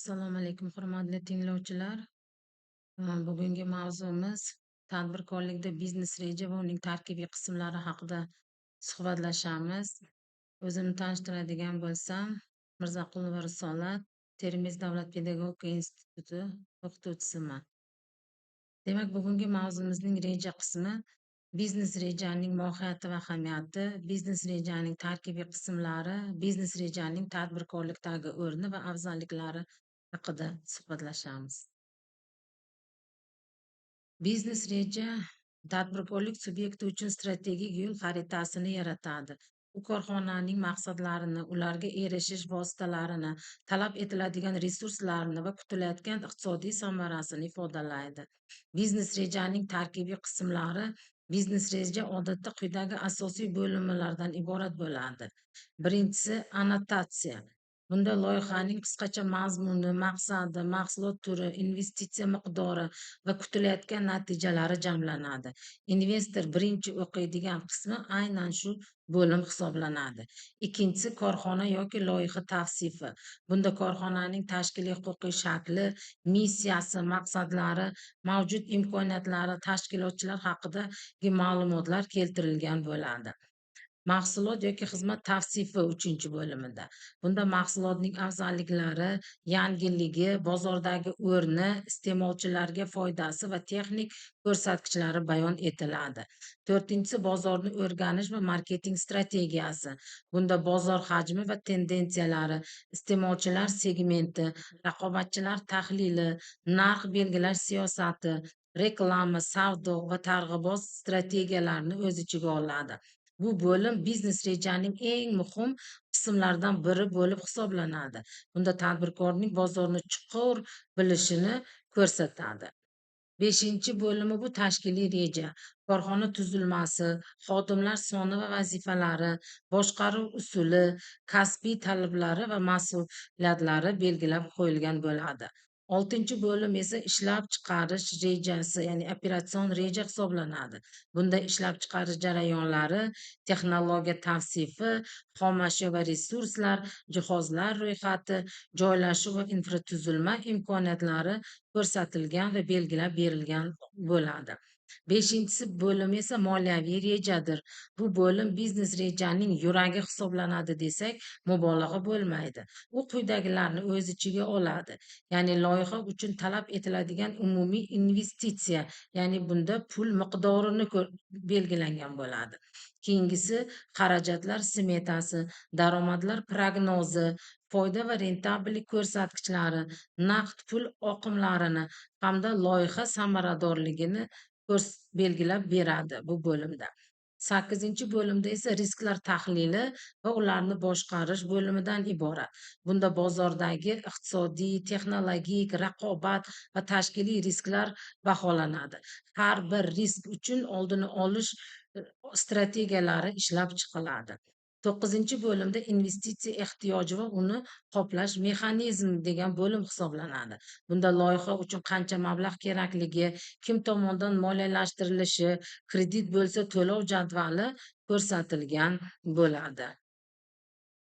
Assalomu alaykum, hurmatli tinglovchilar. Bugungi mavzumiz tadbirkorlikda biznes reja va uning tarkibiy qismlari haqida suhbatlashamiz. O'zimni tanishtiradigan bo'lsam, Mirzaqulova Risolat, Termiz davlat pedagogika instituti o'qituvchisiman. Demak, bugungi mavzumizning reja qismi biznes rejaning mohiyati va ahamiyati, biznes rejaning tarkibiy qismlari, biznes rejaning tadbirkorlikdagi o'rni va afzalliklari haqida suhbatlashamiz. Biznes reja tadbirkorlik subyekti uchun strategik yo'l xaritasini yaratadi. U korxonaning maqsadlarini, ularga erishish vositalarini, talab etiladigan resurslarini va kutilayotgan iqtisodiy samarasini ifodalaydi. Biznes rejaning tarkibiy qismlari. Biznes reja odatda quyidagi asosiy bo'linmalardan iborat bo'ladi. Birinchisi annotatsiya. Bunda loyihaning qisqacha mazmuni, maqsadi, mahsulot turi, investitsiya miqdori va kutilayotgan natijalari jamlanadi. Investor birinchi o'qiydigan qismi aynan shu bo'lim hisoblanadi. Ikkinchisi korxona yoki loyiha tavsifi. Bunda korxonaning tashkiliy huquqiy shakli, missiyasi, maqsadlari, mavjud imkoniyatlari, tashkilotchilar haqidagi ma'lumotlar keltirilgan bo'ladi. Mahsulot yoki xizmat tavsifi 3-bo'limida. Bunda mahsulotning afzalliklari, yangiligi, bozordagi o'rni, iste'molchilarga foydasi va texnik ko'rsatkichlari bayon etiladi. 4-si bozorni o'rganish va marketing strategiyasi. Bunda bozor hajmi va tendensiyalari, iste'molchilar segmenti, raqobatchilar tahlili, narx belgilash siyosati, reklama, savdo va targ'ibot strategiyalarini o'z ichiga oladi. Bu bo'lim biznes rejaning eng muhim qismlaridan biri bo'lib hisoblanadi. Bunda tadbirkorning bozorni chuqur bilishini ko'rsatadi. 5-bo'limi bu tashkiliy reja. Korxona tuzilmasi, xodimlar soni va vazifalari, boshqaruv usuli, kasbiy talablari va mas'uliyatlari belgilab qo'yilgan bo'ladi. 6-bo'lim esa ishlab chiqarish rejasi, ya'ni operatsion reja hisoblanadi. Bunda ishlab chiqarish jarayonlari, texnologiya tavsifi, xomashyo va resurslar, jihozlar ro'yxati, joylashuv va infratuzilma imkoniyatlari ko'rsatilgan va belgilab berilgan bo'ladi. 5-bo'lim esa moliyaviy rejadir. Bu bo'lim biznes rejaning yuragi hisoblanadi desak, mubolag'a bo'lmaydi. U quyidagilarni o'z ichiga oladi. Ya'ni loyiha uchun talab etiladigan umumiy investitsiya, ya'ni bunda pul miqdorini belgilangan bo'ladi. Keyingisi xarajatlar smetasi, daromadlar prognozi, foyda va rentabillik ko'rsatkichlari, naqd pul oqimlarini hamda loyiha samaradorligini belgilab beradi bu bo'limda. 8-bo'limda esa risklar tahlili va ularni boshqarish bo'limidan iborat. Bunda bozordagi iqtisodiy, texnologik, raqobat va tashkiliy risklar baholanadi. Har bir risk uchun oldini olish strategiyalari ishlab chiqiladi. 9-bo'limda investitsiya ehtiyoji va uni qoplash mexanizmi degan bo'lim hisoblanadi. Bunda loyiha uchun qancha mablag' kerakligi, kim tomonidan moliyalashtirilishi, kredit bo'lsa to'lov jadvali ko'rsatilgan bo'ladi.